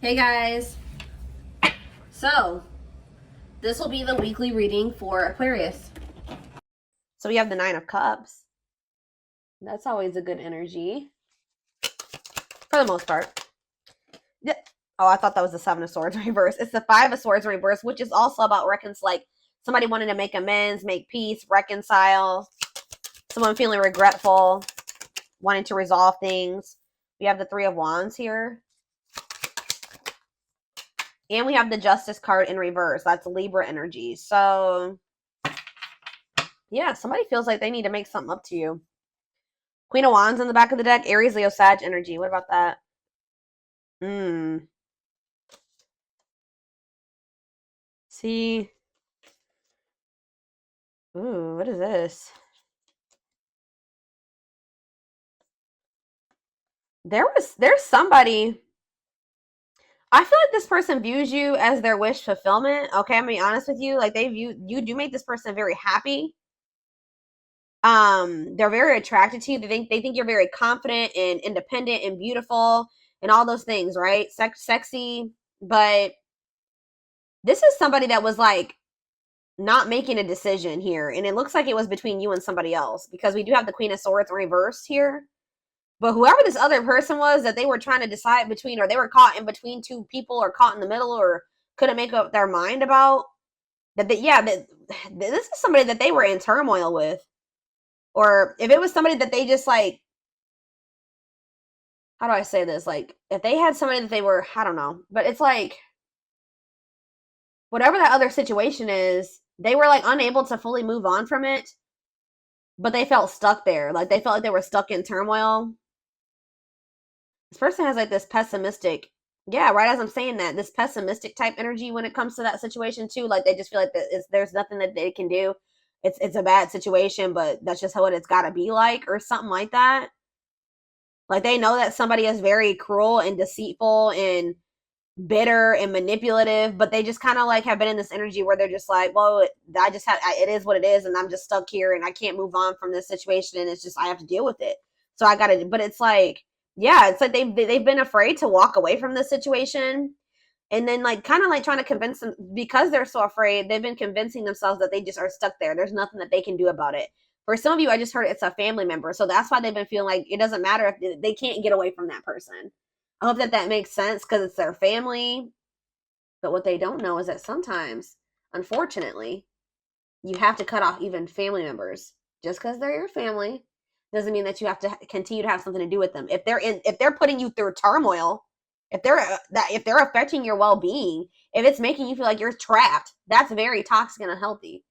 Hey guys, so this will be the weekly reading for Aquarius. So we have the 9 of Cups. That's always a good energy for the most part. Yeah. Oh, I thought that was the 7 of Swords in reverse. It's the 5 of Swords in reverse, which is also about like somebody wanting to make amends, make peace, reconcile, someone feeling regretful, wanting to resolve things. We have the 3 of Wands here. And we have the Justice card in reverse. That's Libra energy. So, yeah, somebody feels like they need to make something up to you. Queen of Wands in the back of the deck. Aries, Leo, Sag energy. What about that? See? Ooh, what is this? There's somebody. I feel like this person views you as their wish fulfillment. Okay, I'm gonna be honest with you. Like you do make this person very happy. They're very attracted to you. They think you're very confident and independent and beautiful and all those things, right? Sexy, but this is somebody that was like not making a decision here, and it looks like it was between you and somebody else because we do have the Queen of Swords reversed here. But whoever this other person was that they were trying to decide between, or they were caught in between two people, or caught in the middle, or couldn't make up their mind about, that this is somebody that they were in turmoil with. Or if it was somebody that they just like, how do I say this? Like, if they had somebody that they were, I don't know, but it's like, whatever that other situation is, they were like unable to fully move on from it, but they felt stuck there. Like, they felt like they were stuck in turmoil. This person has like this pessimistic, yeah, right as I'm saying that, this pessimistic type energy when it comes to that situation too. Like, they just feel like there's nothing that they can do. It's a bad situation, but that's just how it's got to be like, or something like that. Like, they know that somebody is very cruel and deceitful and bitter and manipulative, but they just kind of like have been in this energy where they're just like, well, it is what it is, and I'm just stuck here and I can't move on from this situation, and it's just, I have to deal with it. So I gotta, but it's like, yeah, it's like they've been afraid to walk away from this situation. And then like kind of like trying to convince them, because they're so afraid, they've been convincing themselves that they just are stuck there. There's nothing that they can do about it. For some of you, I just heard it's a family member. So that's why they've been feeling like it doesn't matter if they can't get away from that person. I hope that makes sense because it's their family. But what they don't know is that sometimes, unfortunately, you have to cut off even family members. Just because they're your family doesn't mean that you have to continue to have something to do with them. If they're putting you through turmoil, if they're affecting your well-being, if it's making you feel like you're trapped, that's very toxic and unhealthy.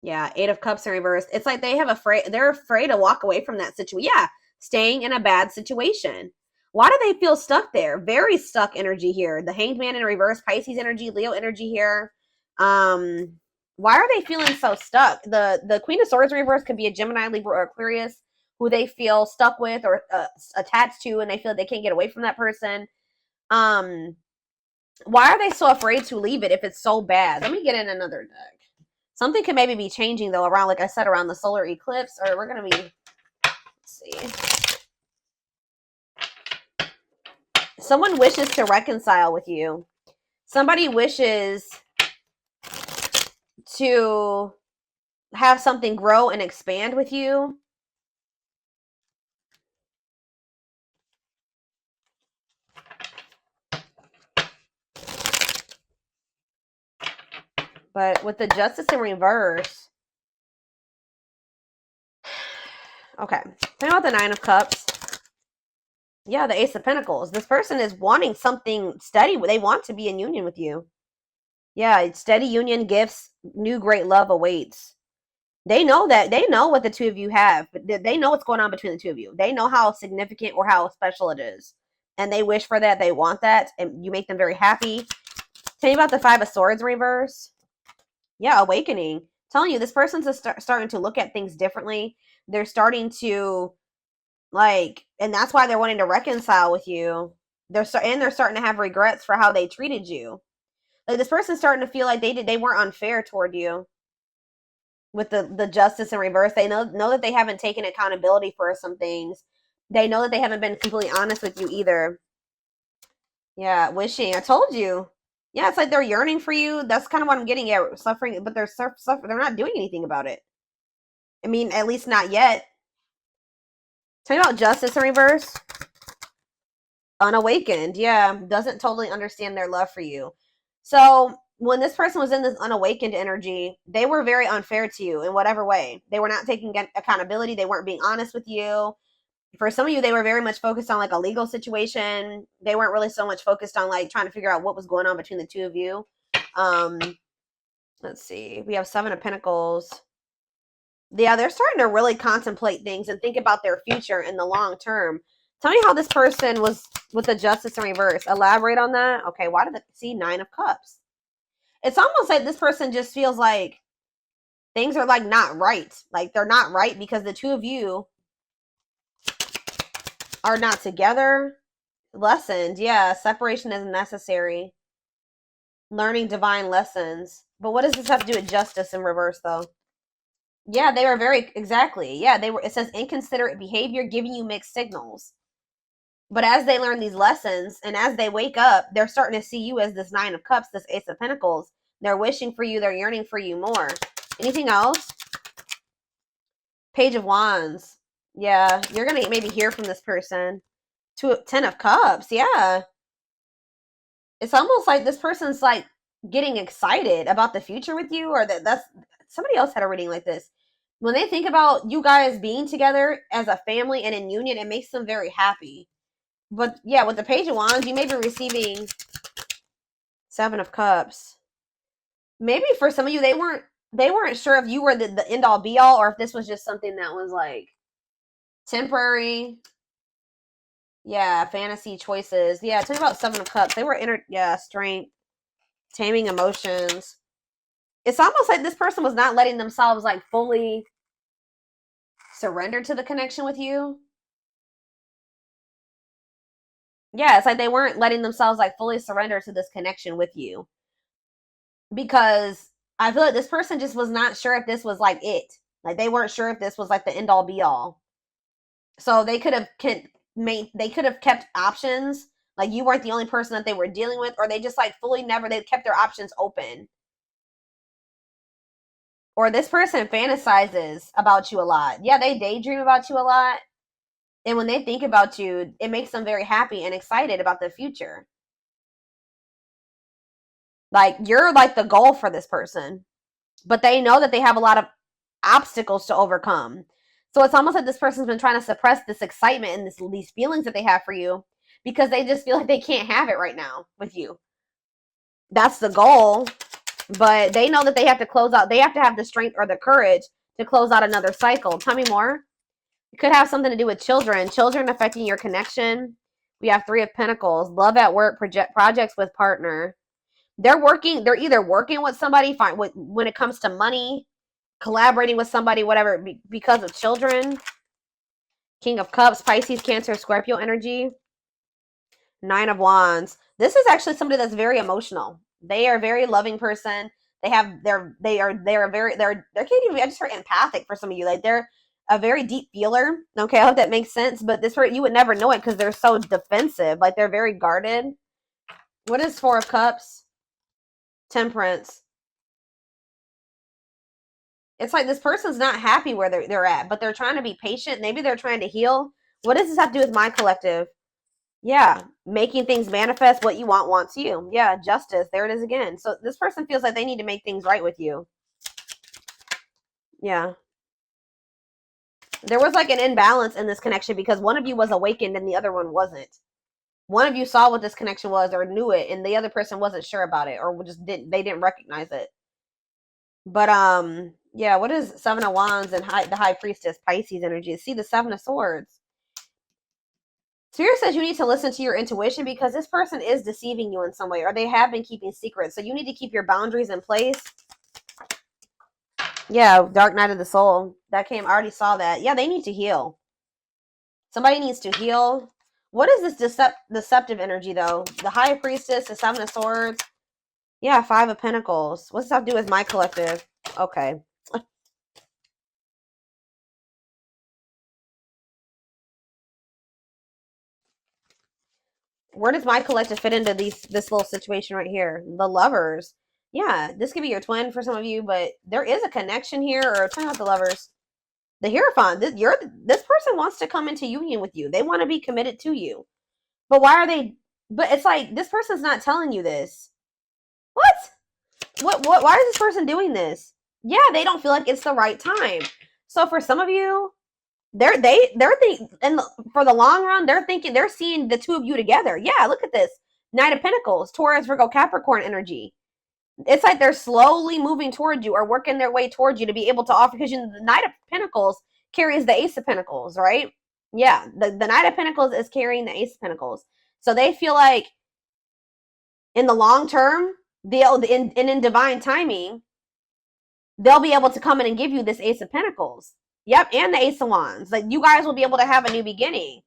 Yeah, 8 of Cups in reverse. It's like they're afraid to walk away from that situation. Yeah, staying in a bad situation. Why do they feel stuck there? Very stuck energy here. The Hanged Man in reverse, Pisces energy, Leo energy here. Why are they feeling so stuck? The Queen of Swords in reverse could be a Gemini, Libra, or Aquarius who they feel stuck with or attached to, and they feel like they can't get away from that person. Why are they so afraid to leave it if it's so bad? Let me get in another deck. Something could maybe be changing though around, like I said, around the solar eclipse, or we're gonna be, let's see. Someone wishes to reconcile with you. Somebody wishes to have something grow and expand with you. But with the Justice in reverse, okay, think about the 9 of Cups. Yeah, the Ace of Pentacles. This person is wanting something steady. They want to be in union with you. Yeah, steady union, gifts, new great love awaits. They know that. They know what the two of you have. They know what's going on between the two of you. They know how significant or how special it is. And they wish for that. They want that. And you make them very happy. Tell me about the 5 of Swords reverse. Yeah, awakening. I'm telling you, this person's starting to look at things differently. They're starting to, like, and that's why they're wanting to reconcile with you. They're starting to have regrets for how they treated you. Like, this person's starting to feel like they weren't unfair toward you. With the Justice in reverse, they know that they haven't taken accountability for some things, They know that they haven't been completely honest with you either. Yeah, wishing. I told you. Yeah, it's like they're yearning for you. That's kind of what I'm getting at. Suffering, but they're suffering. They're not doing anything about it. I mean, at least not yet. Tell me about justice in reverse. Unawakened. Yeah, doesn't totally understand their love for you. So when this person was in this unawakened energy, they were very unfair to you in whatever way. They were not taking accountability. They weren't being honest with you. For some of you, they were very much focused on like a legal situation. They weren't really so much focused on like trying to figure out what was going on between the two of you. Um, let's see. We have Seven of Pentacles. Yeah, they're starting to really contemplate things and think about their future in the long term. Tell me how this person was with the justice in reverse. Elaborate on that. Okay, why did they see Nine of Cups? It's almost like this person just feels like things are like not right. Like they're not right because the two of you are not together. Lessons, yeah. Separation is necessary. Learning divine lessons. But what does this have to do with justice in reverse, though? Yeah, they were very, exactly. Yeah, they were, it says inconsiderate behavior giving you mixed signals. But as they learn these lessons and as they wake up, they're starting to see you as this Nine of Cups, this Ace of Pentacles. They're wishing for you. They're yearning for you more. Anything else? Page of Wands. Yeah, you're going to maybe hear from this person. Ten of Cups. Yeah. It's almost like this person's like getting excited about the future with you, or that's somebody else had a reading like this. When they think about you guys being together as a family and in union, it makes them very happy. But yeah, with the Page of Wands, you may be receiving Seven of Cups. Maybe for some of you, they weren't sure if you were the end all be all, or if this was just something that was like temporary. Yeah, fantasy choices. Yeah, tell me about Seven of Cups. They were strength, taming emotions. It's almost like this person was not letting themselves like fully surrender to the connection with you. Yeah, it's like they weren't letting themselves like fully surrender to this connection with you. Because I feel like this person just was not sure if this was like it. Like they weren't sure if this was like the end all be all. So they could have kept options. Like you weren't the only person that they were dealing with, or they just like fully never they kept their options open. Or this person fantasizes about you a lot. Yeah, they daydream about you a lot. And when they think about you, it makes them very happy and excited about the future. Like you're like the goal for this person, but they know that they have a lot of obstacles to overcome. So it's almost like this person's been trying to suppress this excitement and these feelings that they have for you because they just feel like they can't have it right now with you. That's the goal, but they know that they have to close out. They have to have the strength or the courage to close out another cycle. Tell me more. It could have something to do with children affecting your connection. We have Three of Pentacles, love at work, projects with partner. They're either working with somebody when it comes to money, collaborating with somebody, whatever, because of children. King of Cups, Pisces, Cancer, Scorpio energy. Nine of Wands. This is actually somebody that's very emotional. They are a very loving person. They have they're can't even, I just heard empathic for some of you. Like they're a very deep feeler. Okay, I hope that makes sense. But this you would never know it because they're so defensive. Like they're very guarded. What is Four of Cups? Temperance. It's like this person's not happy where they're at, but they're trying to be patient. Maybe they're trying to heal. What does this have to do with my collective? Yeah, making things manifest. What you want wants you. Yeah, justice. There it is again. So this person feels like they need to make things right with you. Yeah. There was like an imbalance in this connection because one of you was awakened and the other one wasn't. One of you saw what this connection was or knew it, and the other person wasn't sure about it or just didn't recognize it. But yeah, what is Seven of Wands and the High Priestess, Pisces energy? See the Seven of Swords. Spirit says you need to listen to your intuition because this person is deceiving you in some way, or they have been keeping secrets. So you need to keep your boundaries in place. Yeah, Dark Night of the Soul. That came, I already saw that. Yeah, they need to heal. Somebody needs to heal. What is this deceptive energy, though? The High Priestess, the Seven of Swords. Yeah, Five of Pentacles. What's that have to do with my collective? Okay. Where does my collective fit into this little situation right here? The Lovers. Yeah, this could be your twin for some of you, but there is a connection here, or turn out the Lovers. The Hierophant. This person wants to come into union with you. They want to be committed to you. But why are they? But it's like this person's not telling you this. What? What? Why is this person doing this? Yeah, they don't feel like it's the right time. So for some of you, they're thinking, and for the long run, they're seeing the two of you together. Yeah, look at this. Knight of Pentacles, Taurus, Virgo, Capricorn energy. It's like they're slowly moving towards you or working their way towards you to be able to offer, because the Knight of Pentacles carries the Ace of Pentacles, right? Yeah, the Knight of Pentacles is carrying the Ace of Pentacles. So they feel like in the long term, in divine timing, they'll be able to come in and give you this Ace of Pentacles. Yep, and the Ace of Wands. Like, you guys will be able to have a new beginning.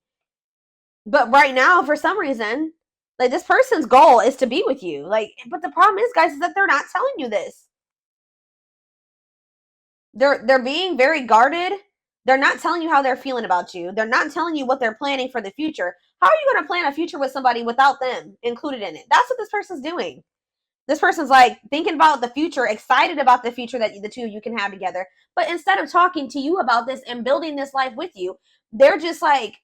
But right now, for some reason, like, this person's goal is to be with you. Like, but the problem is, guys, is that they're not telling you this. They're being very guarded. They're not telling you how they're feeling about you. They're not telling you what they're planning for the future. How are you going to plan a future with somebody without them included in it? That's what this person's doing. This person's like thinking about the future, excited about the future that the two of you can have together. But instead of talking to you about this and building this life with you, they're just like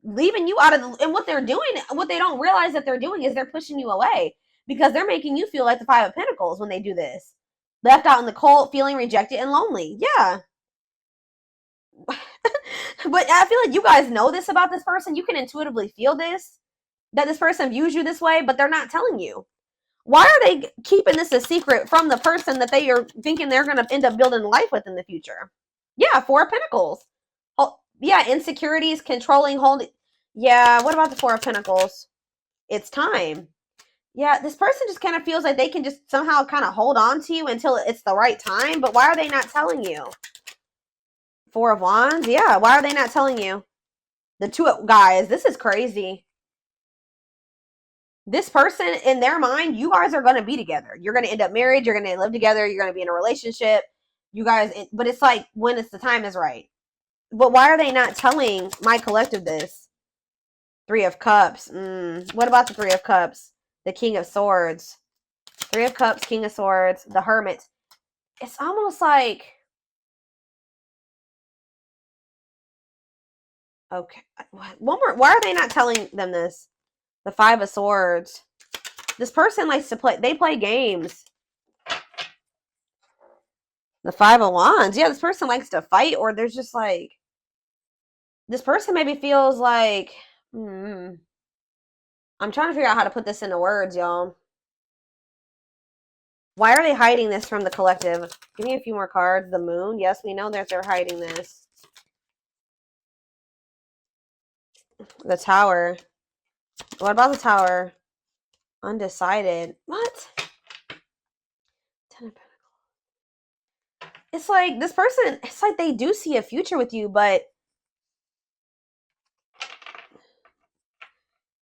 leaving you out of the, and what they're doing, what they don't realize that they're doing is they're pushing you away, because they're making you feel like the Five of Pentacles when they do this. Left out in the cold, feeling rejected and lonely. Yeah. But I feel like you guys know this about this person. You can intuitively feel this, that this person views you this way, but they're not telling you. Why are they keeping this a secret from the person that they are thinking they're going to end up building life with in the future? Yeah, Four of Pentacles. Oh, yeah, insecurities, controlling, holding. Yeah, what about the Four of Pentacles? It's time. Yeah, this person just kind of feels like they can just somehow kind of hold on to you until it's the right time, but why are they not telling you? Four of Wands? Yeah, why are they not telling you? The two guys, this is crazy. This person, in their mind, you guys are going to be together. You're going to end up married. You're going to live together. You're going to be in a relationship. You guys, but it's like when it's the time is right. But why are they not telling my collective this? Three of Cups. What about the Three of Cups? The King of Swords. Three of Cups, King of Swords, the Hermit. It's almost like, okay, one more. Why are they not telling them this? The Five of Swords. This person likes to play. They play games. The Five of Wands. Yeah, this person likes to fight, or there's just like, this person maybe feels like, I'm trying to figure out how to put this into words, y'all. Why are they hiding this from the collective? Give me a few more cards. The Moon. Yes, we know that they're hiding this. The Tower. What about the Tower? Undecided. What? Ten of Pentacles. It's like this person, it's like they do see a future with you, but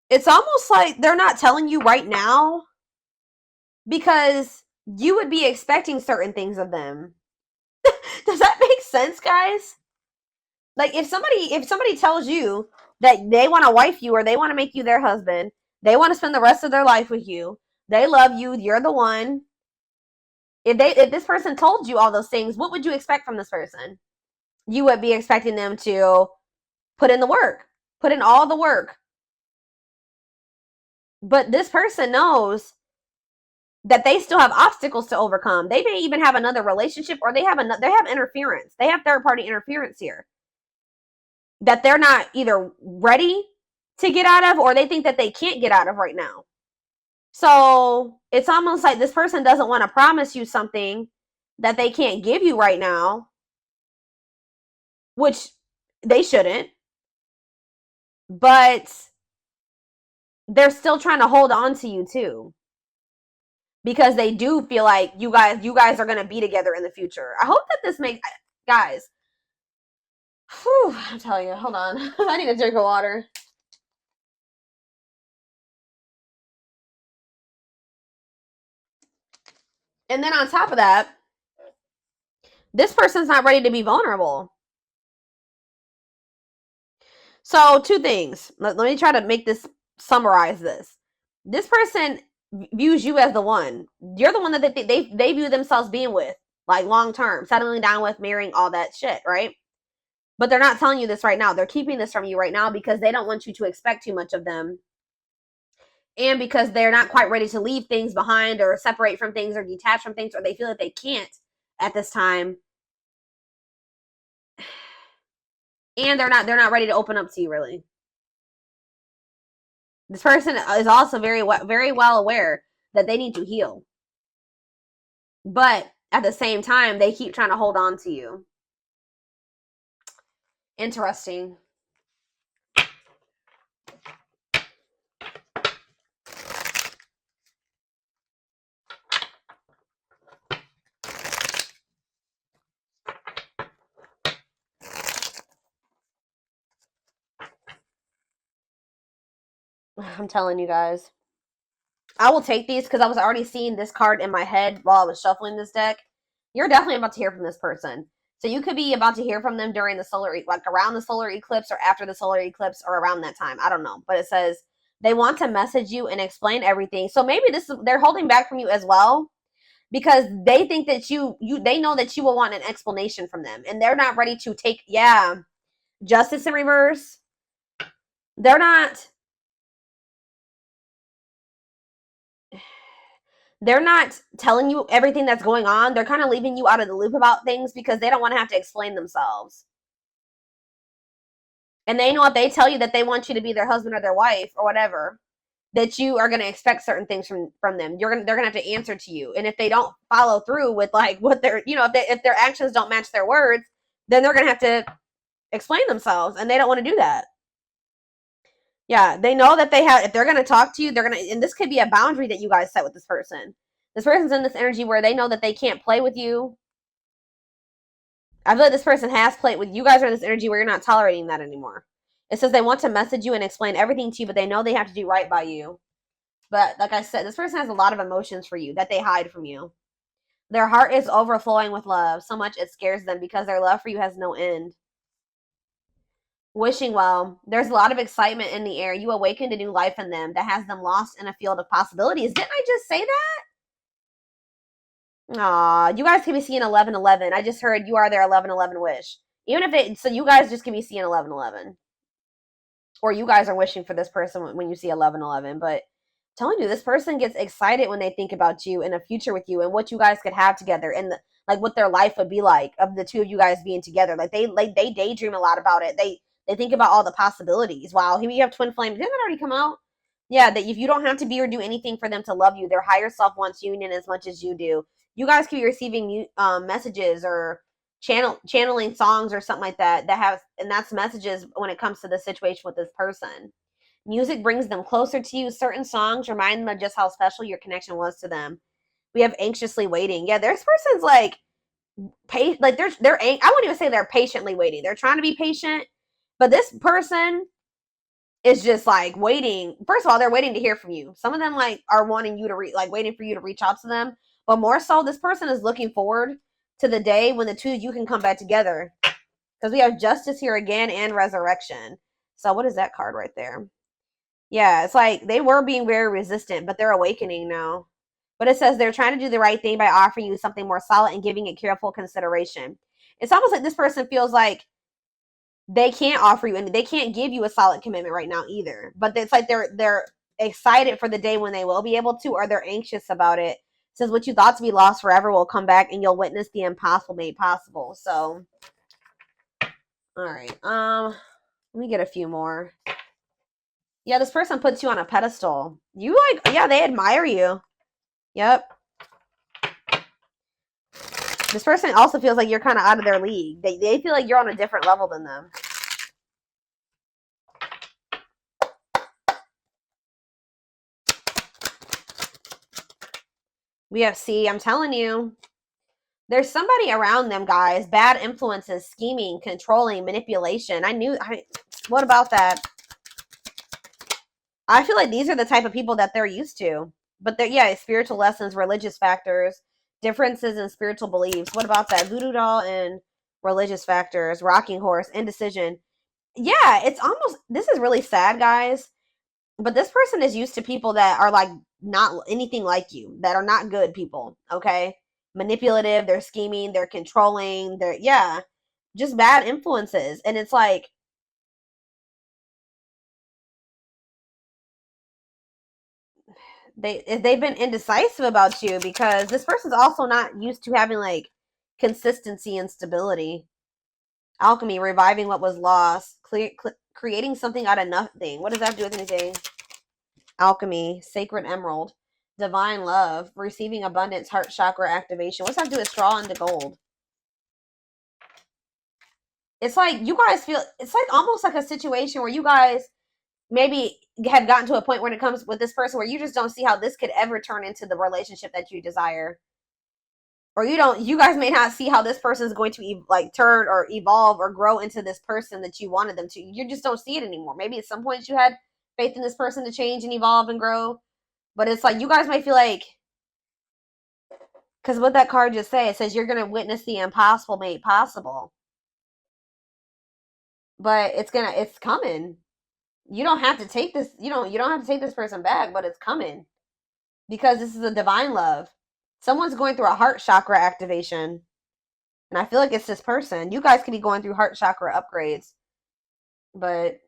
it's almost like they're not telling you right now because you would be expecting certain things of them. Does that make sense, guys? Like, if somebody tells you that they want to wife you or they want to make you their husband, they want to spend the rest of their life with you, they love you, you're the one. If this person told you all those things, what would you expect from this person? You would be expecting them to put in the work, put in all the work. But this person knows that they still have obstacles to overcome. They may even have another relationship, or they have interference. They have third-party interference here that they're not either ready to get out of, or they think that they can't get out of right now. So it's almost like this person doesn't want to promise you something that they can't give you right now, which they shouldn't, but they're still trying to hold on to you too, because they do feel like you guys are going to be together in the future. I hope that this makes, guys, whew, I'm telling you, hold on. I need a drink of water. And then on top of that, this person's not ready to be vulnerable. So two things. Let me try to make this summarize this. This person views you as the one. You're the one that they view themselves being with, like long term, settling down with, marrying, all that shit, right? But they're not telling you this right now. They're keeping this from you right now because they don't want you to expect too much of them. And because they're not quite ready to leave things behind or separate from things or detach from things, or they feel that they can't at this time. And they're not ready to open up to you, really. This person is also very well aware that they need to heal. But at the same time, they keep trying to hold on to you. Interesting. I'm telling you guys. I will take these because I was already seeing this card in my head while I was shuffling this deck. You're definitely about to hear from this person. So you could be about to hear from them during the solar, like around the solar eclipse or after the solar eclipse or around that time. I don't know. But it says they want to message you and explain everything. So maybe they're holding back from you as well because they think that they know that you will want an explanation from them. And they're not ready to take, Justice in reverse. They're not telling you everything that's going on. They're kind of leaving you out of the loop about things because they don't want to have to explain themselves. And they know if they tell you that they want you to be their husband or their wife or whatever, that you are going to expect certain things from them. They're going to have to answer to you. And if they don't follow through with like what they're, if their actions don't match their words, then they're going to have to explain themselves, and they don't want to do that. Yeah, they know that if they're going to talk to you, and this could be a boundary that you guys set with this person. This person's in this energy where they know that they can't play with you. I feel like this person has played with you guys are in this energy where you're not tolerating that anymore. It says they want to message you and explain everything to you, but they know they have to do right by you. But like I said, this person has a lot of emotions for you that they hide from you. Their heart is overflowing with love, so much it scares them because their love for you has no end. Wishing well. There's a lot of excitement in the air. You awakened a new life in them that has them lost in a field of possibilities. Didn't I just say that? Aw, you guys can be seeing 1111. I just heard you are their 1111 wish. So you guys just can be seeing 1111. Or you guys are wishing for this person when you see 1111. But I'm telling you, this person gets excited when they think about you and a future with you and what you guys could have together and what their life would be like of the two of you guys being together. They daydream a lot about it. They think about all the possibilities. Wow, here we have twin flame. Didn't that already come out? Yeah, that if you don't have to be or do anything for them to love you, their higher self wants union as much as you do. You guys could be receiving messages or channeling songs or something like that and that's messages when it comes to the situation with this person. Music brings them closer to you. Certain songs remind them of just how special your connection was to them. We have anxiously waiting. Yeah, this person's I wouldn't even say they're patiently waiting. They're trying to be patient, but this person is just waiting. First of all, they're waiting to hear from you. Some of them are wanting you to waiting for you to reach out to them. But more so, this person is looking forward to the day when the two of you can come back together. Because we have justice here again and resurrection. So what is that card right there? Yeah, it's they were being very resistant, but they're awakening now. But it says they're trying to do the right thing by offering you something more solid and giving it careful consideration. It's almost like this person feels like they can't offer you and they can't give you a solid commitment right now either. But it's they're excited for the day when they will be able to, or they're anxious about it. It says what you thought to be lost forever will come back and you'll witness the impossible made possible. So, all right. Let me get a few more. Yeah, this person puts you on a pedestal. You they admire you. Yep. This person also feels like you're kind of out of their league. They feel like you're on a different level than them. We have I'm telling you. There's somebody around them, guys. Bad influences, scheming, controlling, manipulation. What about that? I feel like these are the type of people that they're used to. But spiritual lessons, religious factors, differences in spiritual beliefs. What about that? Voodoo doll and religious factors, rocking horse, indecision. Yeah, it's almost, this is really sad, guys. But this person is used to people that are like not anything like you, that are not good people, okay? Manipulative, they're scheming, they're controlling, they're, yeah, just bad influences. And it's like, they've been indecisive about you because this person's also not used to having like consistency and stability. Alchemy, reviving what was lost, creating something out of nothing. What does that have to do with anything? Alchemy, sacred emerald, divine love, receiving abundance, heart chakra activation. What's that have to do with straw into gold? It's like you guys feel, it's like almost like a situation where you guys maybe have gotten to a point when it comes with this person where you just don't see how this could ever turn into the relationship that you desire. Or you guys may not see how this person is going to like turn or evolve or grow into this person that you wanted them to. You just don't see it anymore. Maybe at some point you had faith in this person to change and evolve and grow, but it's like you guys might feel like, because what that card just say, it says you're going to witness the impossible made possible. But it's coming. You don't have to take this, you don't have to take this person back, but it's coming. Because this is a divine love. Someone's going through a heart chakra activation. And I feel like it's this person. You guys could be going through heart chakra upgrades. But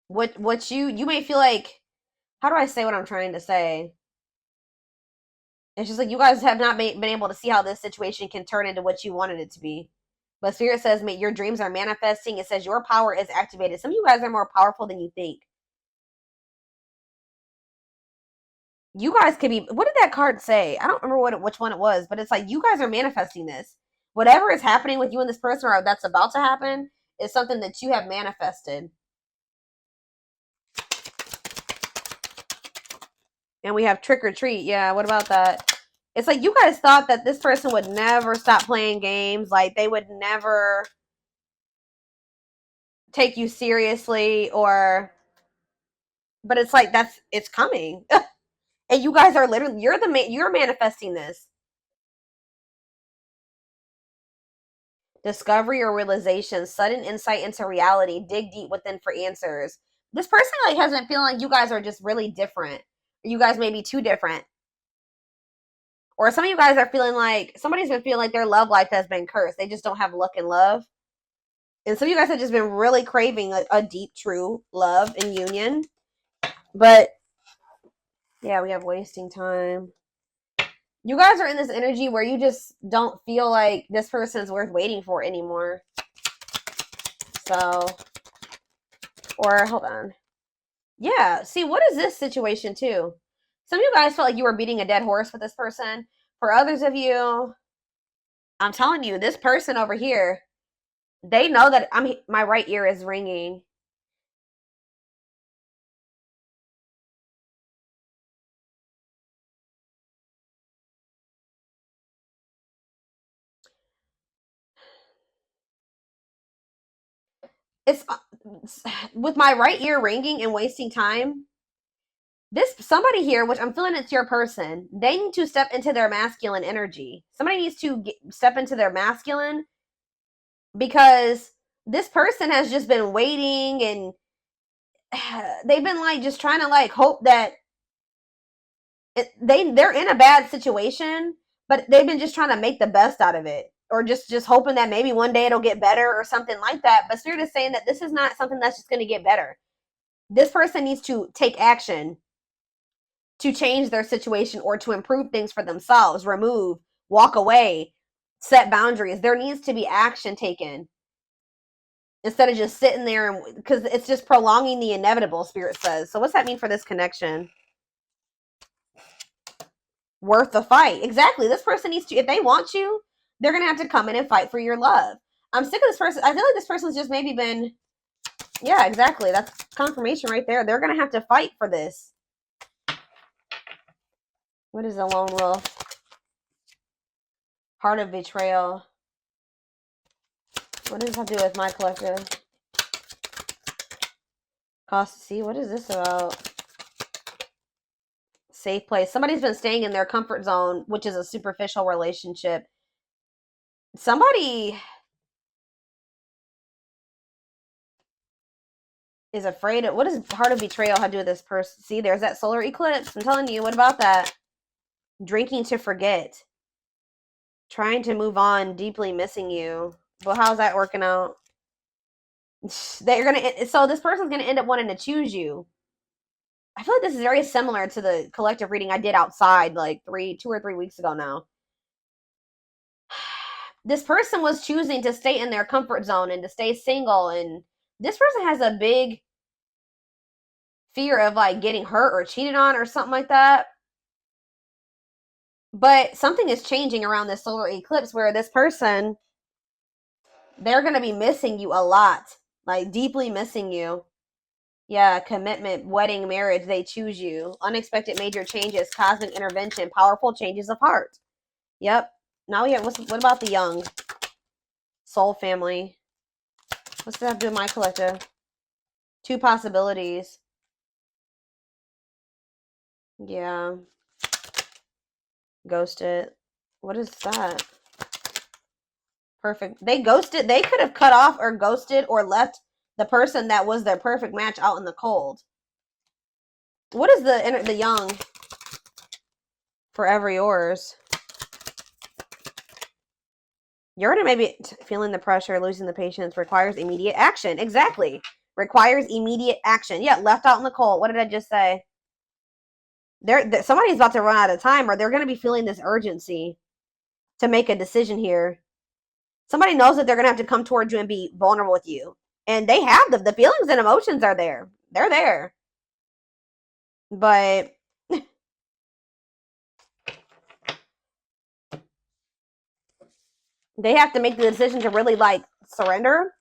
what you may feel like, how do I say what I'm trying to say? It's just like you guys have not been able to see how this situation can turn into what you wanted it to be. But Spirit says your dreams are manifesting. It says your power is activated. Some of you guys are more powerful than you think. You guys could be, what did that card say? I don't remember which one it was, but it's like you guys are manifesting this. Whatever is happening with you and this person or that's about to happen is something that you have manifested. And we have trick or treat. Yeah, what about that? It's like you guys thought that this person would never stop playing games. Like they would never take you seriously but it's like it's coming. And you guys are literally, you're manifesting this. Discovery or realization, sudden insight into reality, dig deep within for answers. This person like has been feeling like you guys are just really different. You guys may be too different. Or some of you guys are feeling like somebody's been feeling like their love life has been cursed. They just don't have luck in love. And some of you guys have just been really craving a deep, true love and union. But yeah, we have wasting time. You guys are in this energy where you just don't feel like this person is worth waiting for anymore. So, or hold on. Yeah, see, what is this situation too? Some of you guys felt like you were beating a dead horse with this person. For others of you, I'm telling you, this person over here, they know that my right ear is ringing. It's with my right ear ringing and wasting time. This somebody here, which I'm feeling it's your person, they need to step into their masculine energy. Somebody needs to step into their masculine because this person has just been waiting and they've been like just trying to like hope that they're in a bad situation, but they've been just trying to make the best out of it, or just hoping that maybe one day it'll get better or something like that. But Spirit is saying that this is not something that's just going to get better. This person needs to take action to change their situation or to improve things for themselves, remove, walk away, set boundaries. There needs to be action taken instead of just sitting there, and because it's just prolonging the inevitable, Spirit says. So what's that mean for this connection? Worth the fight. Exactly. This person needs to, if they want you, they're going to have to come in and fight for your love. I'm sick of this person. I feel like this person's just maybe been, yeah, exactly. That's confirmation right there. They're going to have to fight for this. What is a lone wolf? Heart of betrayal. What does that do with my collective? Cost to see. What is this about? Safe place. Somebody's been staying in their comfort zone, which is a superficial relationship. Somebody is afraid of, what does heart of betrayal have to do with this person? See, there's that solar eclipse. I'm telling you, what about that? Drinking to forget. Trying to move on, deeply missing you. Well, how's that working out? They're gonna, so this person's gonna end up wanting to choose you. I feel like this is very similar to the collective reading I did outside like 2 or 3 weeks ago now. This person was choosing to stay in their comfort zone and to stay single, and this person has a big fear of like getting hurt or cheated on or something like that. But something is changing around this solar eclipse where this person, they're going to be missing you a lot, like deeply missing you. Yeah, commitment, wedding, marriage, they choose you. Unexpected major changes, cosmic intervention, powerful changes of heart. Yep. Now we have, what about the young? Soul family. What's that have to do with my collective? 2 possibilities. Yeah. Ghosted. What is that? Perfect. They ghosted. They could have cut off or ghosted or left the person that was their perfect match out in the cold. What is the young? Forever yours. You're gonna maybe feeling the pressure, losing the patience, requires immediate action. Exactly. Requires immediate action. Yeah, left out in the cold. What did I just say? Somebody's about to run out of time, or they're gonna be feeling this urgency to make a decision here. Somebody knows that they're gonna have to come towards you and be vulnerable with you, and they have the feelings and emotions are there. They're there, but they have to make the decision to really like surrender